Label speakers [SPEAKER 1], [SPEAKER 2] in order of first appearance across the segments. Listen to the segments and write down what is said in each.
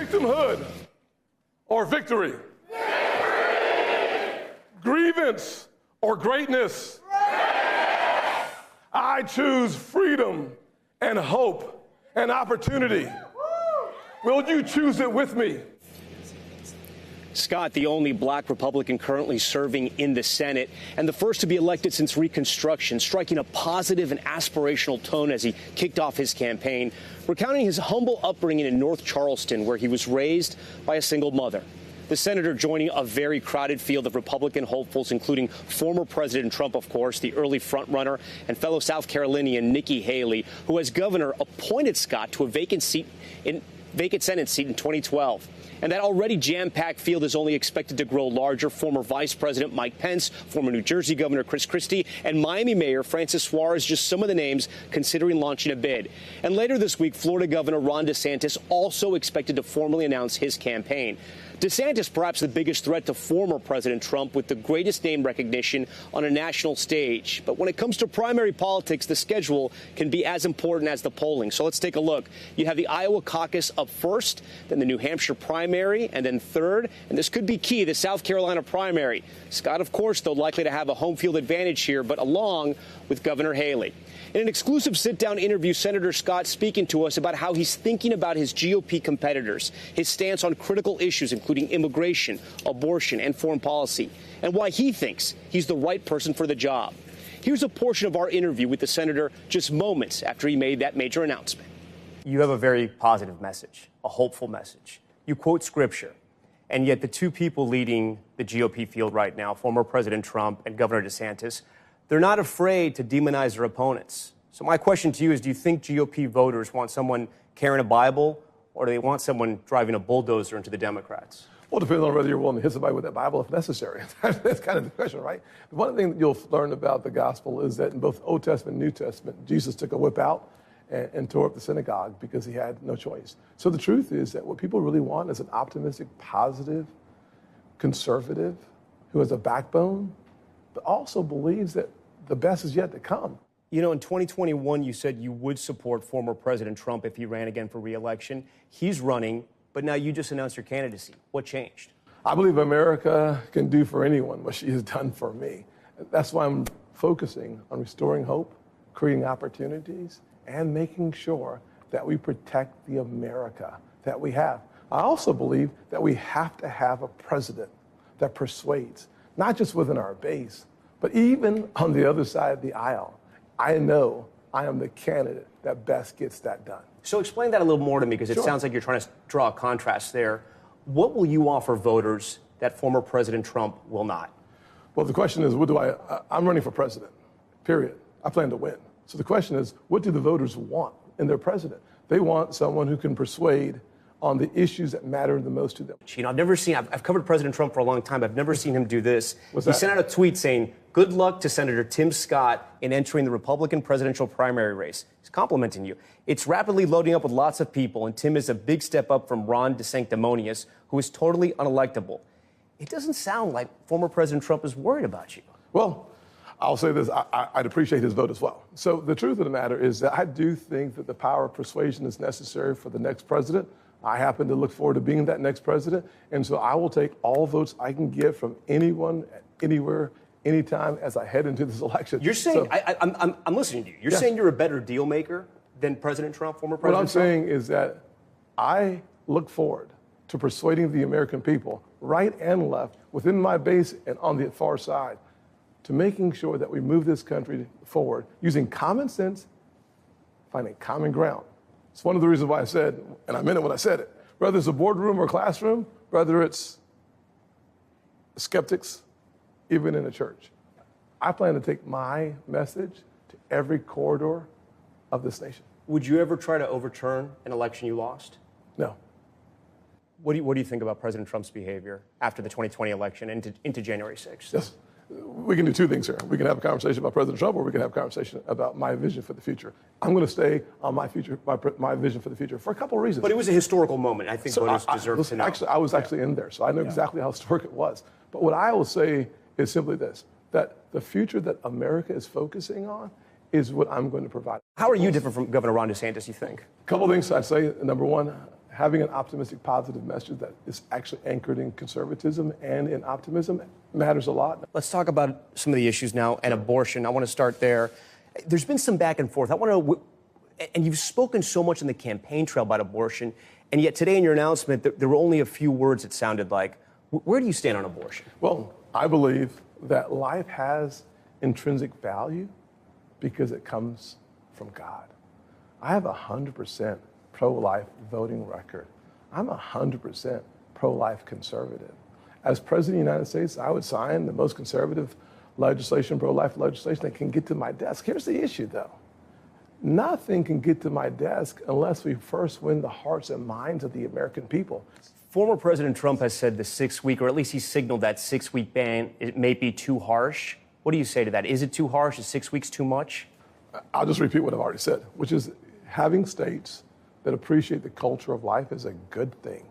[SPEAKER 1] Victimhood or victory? Victory! Grievance or greatness? Greatness! I choose freedom and hope and opportunity. Will you choose it with me?
[SPEAKER 2] Scott, the only black Republican currently serving in the Senate and the first to be elected since Reconstruction, striking a positive and aspirational tone as he kicked off his campaign, recounting his humble upbringing in North Charleston, where he was raised by a single mother. The senator joining a very crowded field of Republican hopefuls, including former President Trump, of course, the early frontrunner, and fellow South Carolinian Nikki Haley, who as governor appointed Scott to a vacant Senate seat in 2012. And that already jam-packed field is only expected to grow larger. Former Vice President Mike Pence, former New Jersey Governor Chris Christie, and Miami Mayor Francis Suarez, just some of the names considering launching a bid. And later this week, Florida Governor Ron DeSantis also expected to formally announce his campaign. DeSantis, perhaps the biggest threat to former President Trump, with the greatest name recognition on a national stage. But when it comes to primary politics, the schedule can be as important as the polling. So let's take a look. You have the Iowa caucus up first, then the New Hampshire primary, and then third. And this could be key, the South Carolina primary. Scott, of course, though, likely to have a home field advantage here, but along with Governor Haley. In an exclusive sit-down interview, Senator Scott speaking to us about how he's thinking about his GOP competitors, his stance on critical issues, including immigration, abortion, and foreign policy, and why he thinks he's the right person for the job. Here's a portion of our interview with the senator just moments after he made that major announcement.
[SPEAKER 3] You have a very positive message, a hopeful message. You quote scripture, and yet the two people leading the GOP field right now, former President Trump and Governor DeSantis, they're not afraid to demonize their opponents. So my question to you is, do you think GOP voters want someone carrying a Bible, or do they want someone driving a bulldozer into the Democrats?
[SPEAKER 1] Well, it depends on whether you're willing to hit somebody with that Bible if necessary. That's kind of the question, right? One thing that you'll learn about the gospel is that in both Old Testament and New Testament, Jesus took a whip out and tore up the synagogue because he had no choice. So the truth is that what people really want is an optimistic, positive, conservative, who has a backbone, but also believes that the best is yet to come.
[SPEAKER 3] You know, in 2021, you said you would support former President Trump if he ran again for re-election. He's running, but now you just announced your candidacy. What changed?
[SPEAKER 1] I believe America can do for anyone what she has done for me. That's why I'm focusing on restoring hope, creating opportunities, and making sure that we protect the America that we have. I also believe that we have to have a president that persuades, not just within our base, but even on the other side of the aisle. I know I am the candidate that best gets that done.
[SPEAKER 3] So explain that a little more to me, because it sounds like you're trying to draw a contrast there. What will you offer voters that former President Trump will not?
[SPEAKER 1] Well, the question is, I'm running for president, period. I plan to win. So the question is, what do the voters want in their president? They want someone who can persuade on the issues that matter the most to them.
[SPEAKER 3] You know, I've covered President Trump for a long time. I've never seen him do this.
[SPEAKER 1] What's
[SPEAKER 3] he
[SPEAKER 1] that?
[SPEAKER 3] sent out a tweet saying, good luck to Senator Tim Scott in entering the Republican presidential primary race. He's complimenting you. It's rapidly loading up with lots of people, and Tim is a big step up from Ron DeSanctimonious, who is totally unelectable. It doesn't sound like former President Trump is worried about you.
[SPEAKER 1] Well, I'll say this, I'd appreciate his vote as well. So the truth of the matter is that I do think that the power of persuasion is necessary for the next president. I happen to look forward to being that next president, and so I will take all votes I can get from anyone, anywhere, anytime as I head into this election.
[SPEAKER 3] You're saying, I'm listening to you. You're saying you're a better deal maker than President Trump, former President Trump?
[SPEAKER 1] What I'm saying is that I look forward to persuading the American people, right and left, within my base and on the far side, to making sure that we move this country forward using common sense, finding common ground. It's one of the reasons why I said, and I meant it when I said it, whether it's a boardroom or classroom, whether it's skeptics, even in a church, I plan to take my message to every corridor of this nation.
[SPEAKER 3] Would you ever try to overturn an election you lost?
[SPEAKER 1] No.
[SPEAKER 3] What do you think about President Trump's behavior after the 2020 election into January 6th?
[SPEAKER 1] Yes. We can do two things here. We can have a conversation about President Trump, or we can have a conversation about my vision for the future. I'm going to stay on my vision for the future for a couple of reasons.
[SPEAKER 3] But it was a historical moment. I think voters deserve to know.
[SPEAKER 1] Actually, I was actually in there, so I know exactly how historic it was. But what I will say is simply this, that the future that America is focusing on is what I'm going to provide.
[SPEAKER 3] How are you different from Governor Ron DeSantis, you think?
[SPEAKER 1] A couple of things I'd say. Number one, having an optimistic, positive message that is actually anchored in conservatism and in optimism matters a lot.
[SPEAKER 3] Let's talk about some of the issues now and abortion. I want to start there. There's been some back and forth. I want to, and you've spoken so much in the campaign trail about abortion, and yet today in your announcement, there were only a few words it sounded like. Where do you stand on abortion?
[SPEAKER 1] Well, I believe that life has intrinsic value because it comes from God. I have 100% pro-life voting record. I'm 100% pro-life conservative. As President of the United States, I would sign the most conservative legislation, pro-life legislation that can get to my desk. Here's the issue, though. Nothing can get to my desk unless we first win the hearts and minds of the American people.
[SPEAKER 3] Former President Trump has said the 6-week, or at least he signaled that 6-week ban, it may be too harsh. What do you say to that? Is it too harsh? Is 6 weeks too much?
[SPEAKER 1] I'll just repeat what I've already said, which is having states that appreciate the culture of life is a good thing.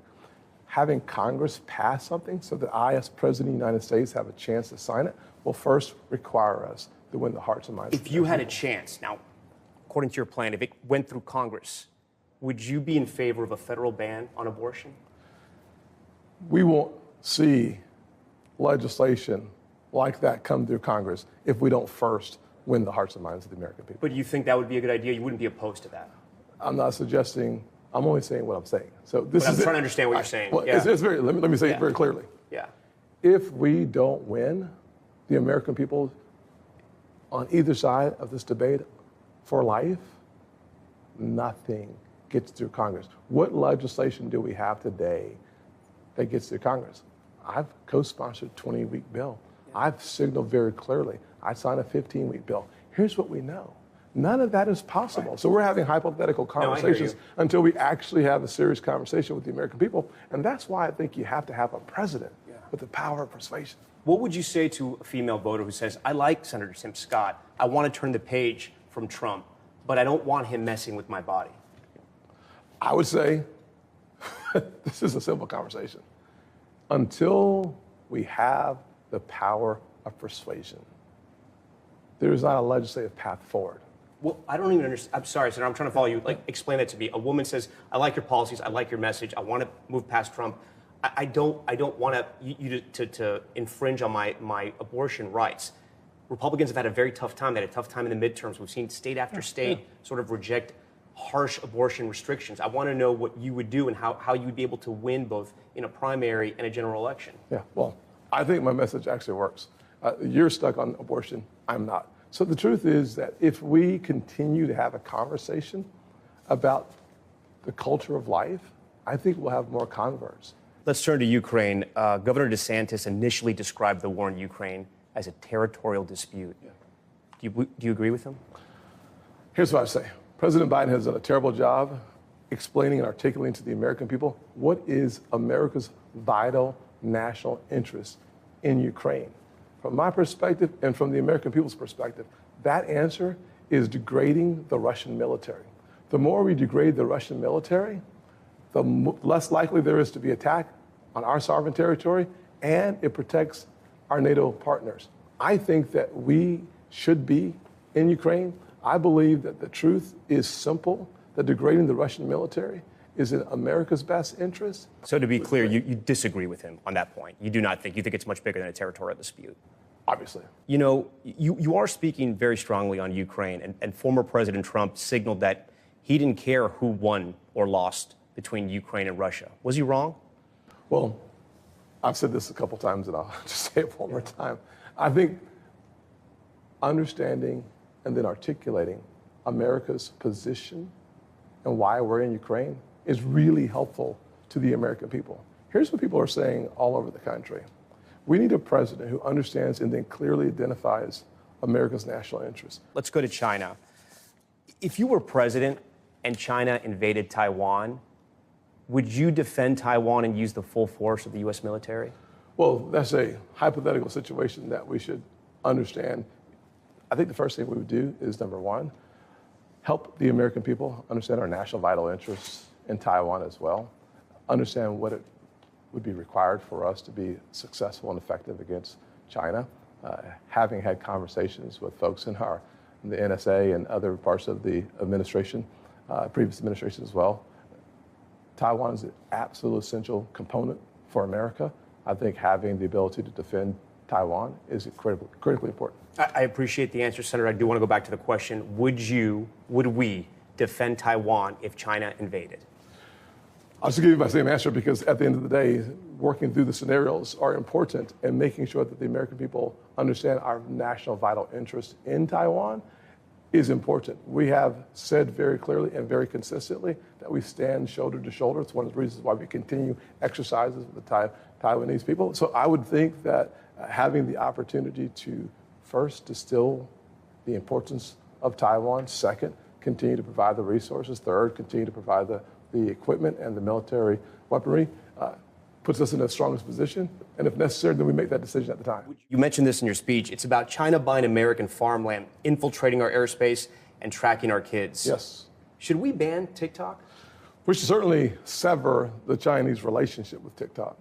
[SPEAKER 1] Having Congress pass something so that I, as President of the United States, have a chance to sign it will first require us to win the hearts and minds of the
[SPEAKER 3] If you had a
[SPEAKER 1] people.
[SPEAKER 3] chance, now, according to your plan, if it went through Congress, would you be in favor of a federal ban on abortion?
[SPEAKER 1] We won't see legislation like that come through Congress if we don't first win the hearts and minds of the American people.
[SPEAKER 3] But you think that would be a good idea? You wouldn't be opposed to that?
[SPEAKER 1] I'm not suggesting, I'm only saying what I'm saying. So this
[SPEAKER 3] But
[SPEAKER 1] is
[SPEAKER 3] I'm trying to understand what you're saying.
[SPEAKER 1] Well,
[SPEAKER 3] Yeah.
[SPEAKER 1] it's very, let me say it very clearly.
[SPEAKER 3] Yeah.
[SPEAKER 1] If we don't win, the American people on either side of this debate for life, nothing gets through Congress. What legislation do we have today that gets through Congress? I've co-sponsored a 20-week bill. I've signaled very clearly. I signed a 15-week bill. Here's what we know. None of that is possible. So we're having hypothetical conversations until we actually have a serious conversation with the American people. And that's why I think you have to have a president with the power of persuasion.
[SPEAKER 3] What would you say to a female voter who says, I like Senator Tim Scott, I want to turn the page from Trump, but I don't want him messing with my body?
[SPEAKER 1] I would say this is a simple conversation. Until we have the power of persuasion, there is not a legislative path forward.
[SPEAKER 3] Well, I don't even understand. I'm sorry, Senator, I'm trying to follow you. Like, explain that to me. A woman says, I like your policies, I like your message, I want to move past Trump. I don't want you to infringe on my abortion rights. Republicans have had a very tough time. They had a tough time in the midterms. We've seen state after state sort of reject harsh abortion restrictions. I want to know what you would do and how you would be able to win both in a primary and a general election.
[SPEAKER 1] Yeah, well, I think my message actually works. You're stuck on abortion. I'm not. So the truth is that if we continue to have a conversation about the culture of life, I think we'll have more converts.
[SPEAKER 3] Let's turn to Ukraine. Governor DeSantis initially described the war in Ukraine as a territorial dispute. Yeah. Do you agree with him?
[SPEAKER 1] Here's what I say. President Biden has done a terrible job explaining and articulating to the American people what is America's vital national interest in Ukraine. From my perspective and from the American people's perspective, that answer is degrading the Russian military. The more we degrade the Russian military, the less likely there is to be attack on our sovereign territory, and it protects our NATO partners. I think that we should be in Ukraine. I believe that the truth is simple, that degrading the Russian military is in America's best interest.
[SPEAKER 3] So to be clear, you disagree with him on that point. You do not think, you think it's much bigger than a territorial dispute.
[SPEAKER 1] Obviously.
[SPEAKER 3] You know, you are speaking very strongly on Ukraine, and former President Trump signaled that he didn't care who won or lost between Ukraine and Russia. Was he wrong?
[SPEAKER 1] Well, I've said this a couple times, and I'll just say it one more time. I think understanding and then articulating America's position and why we're in Ukraine is really helpful to the American people. Here's what people are saying all over the country. We need a president who understands and then clearly identifies America's national interests.
[SPEAKER 3] Let's go to China. If you were president and China invaded Taiwan, would you defend Taiwan and use the full force of the U.S. military?
[SPEAKER 1] Well, that's a hypothetical situation that we should understand. I think the first thing we would do is, number one, help the American people understand our national vital interests in Taiwan as well, understand what it would be required for us to be successful and effective against China. Having had conversations with folks in the NSA and other parts of the administration, previous administration as well, Taiwan is an absolute essential component for America. I think having the ability to defend Taiwan is critically important.
[SPEAKER 3] I appreciate the answer, Senator. I do want to go back to the question, would we defend Taiwan if China invaded?
[SPEAKER 1] I'll just give you my same answer because at the end of the day, working through the scenarios are important and making sure that the American people understand our national vital interest in Taiwan is important. We have said very clearly and very consistently that we stand shoulder to shoulder. It's one of the reasons why we continue exercises with the Taiwanese people. So I would think that having the opportunity to first distill the importance of Taiwan, second, continue to provide the resources, third, continue to provide the equipment and the military weaponry, puts us in the strongest position. And if necessary, then we make that decision at the time.
[SPEAKER 3] You mentioned this in your speech. It's about China buying American farmland, infiltrating our airspace, and tracking our kids.
[SPEAKER 1] Yes.
[SPEAKER 3] Should we ban TikTok?
[SPEAKER 1] We should certainly sever the Chinese relationship with TikTok.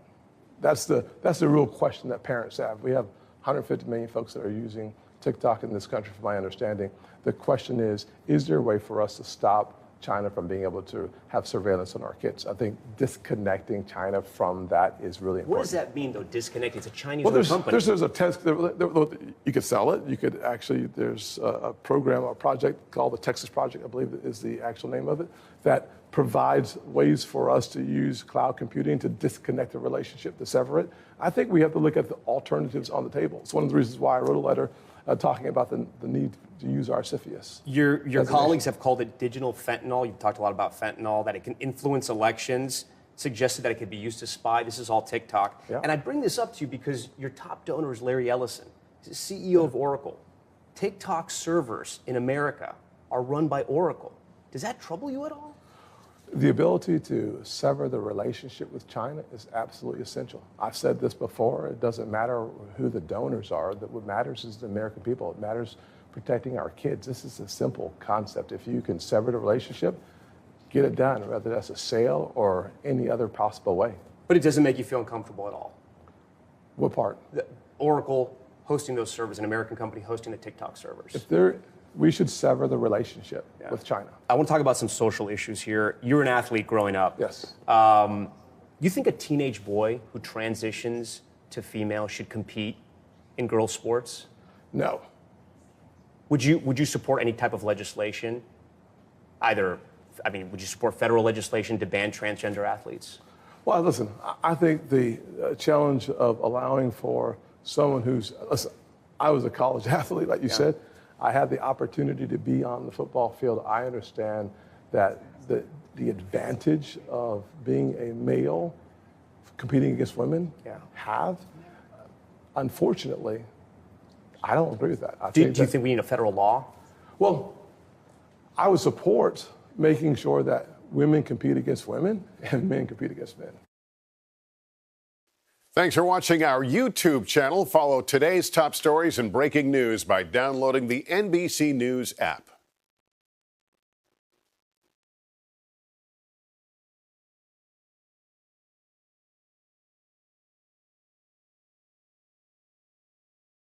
[SPEAKER 1] That's the real question that parents have. We have 150 million folks that are using TikTok in this country, from my understanding. The question is there a way for us to stop China from being able to have surveillance on our kids? I think disconnecting China from that is really important.
[SPEAKER 3] What does that mean, though, disconnecting? It's a Chinese company.
[SPEAKER 1] There's a test. You could sell it. You could actually, there's a program, a project called the Texas Project, I believe is the actual name of it, that provides ways for us to use cloud computing to disconnect the relationship, to sever it. I think we have to look at the alternatives on the table. It's one of the reasons why I wrote a letter talking about the need to use our CFIUS.
[SPEAKER 3] Your colleagues have called it digital fentanyl. You've talked a lot about fentanyl, that it can influence elections, suggested that it could be used to spy. This is all TikTok.
[SPEAKER 1] Yeah.
[SPEAKER 3] And I bring this up to you because your top donor is Larry Ellison. He's the CEO of Oracle. TikTok servers in America are run by Oracle. Does that trouble you at all?
[SPEAKER 1] The ability to sever the relationship with China is absolutely essential. I've said this before. It doesn't matter who the donors are. What matters is the American people. It matters protecting our kids. This is a simple concept. If you can sever the relationship, get it done, whether that's a sale or any other possible way.
[SPEAKER 3] But it doesn't make you feel uncomfortable at all?
[SPEAKER 1] What part?
[SPEAKER 3] Oracle hosting those servers, an American company hosting the TikTok servers.
[SPEAKER 1] We should sever the relationship with China.
[SPEAKER 3] I want to talk about some social issues here. You were an athlete growing up.
[SPEAKER 1] Yes.
[SPEAKER 3] You think a teenage boy who transitions to female should compete in girls' sports?
[SPEAKER 1] No.
[SPEAKER 3] Would you support any type of legislation? Would you support federal legislation to ban transgender athletes?
[SPEAKER 1] Well, listen, I think the challenge of allowing for someone I was a college athlete, like you said. I had the opportunity to be on the football field. I understand that the advantage of being a male competing against women unfortunately, I don't agree with that.
[SPEAKER 3] Do you think we need a federal law?
[SPEAKER 1] Well, I would support making sure that women compete against women and men compete against men.
[SPEAKER 4] Thanks for watching our YouTube channel. Follow today's top stories and breaking news by downloading the NBC News app.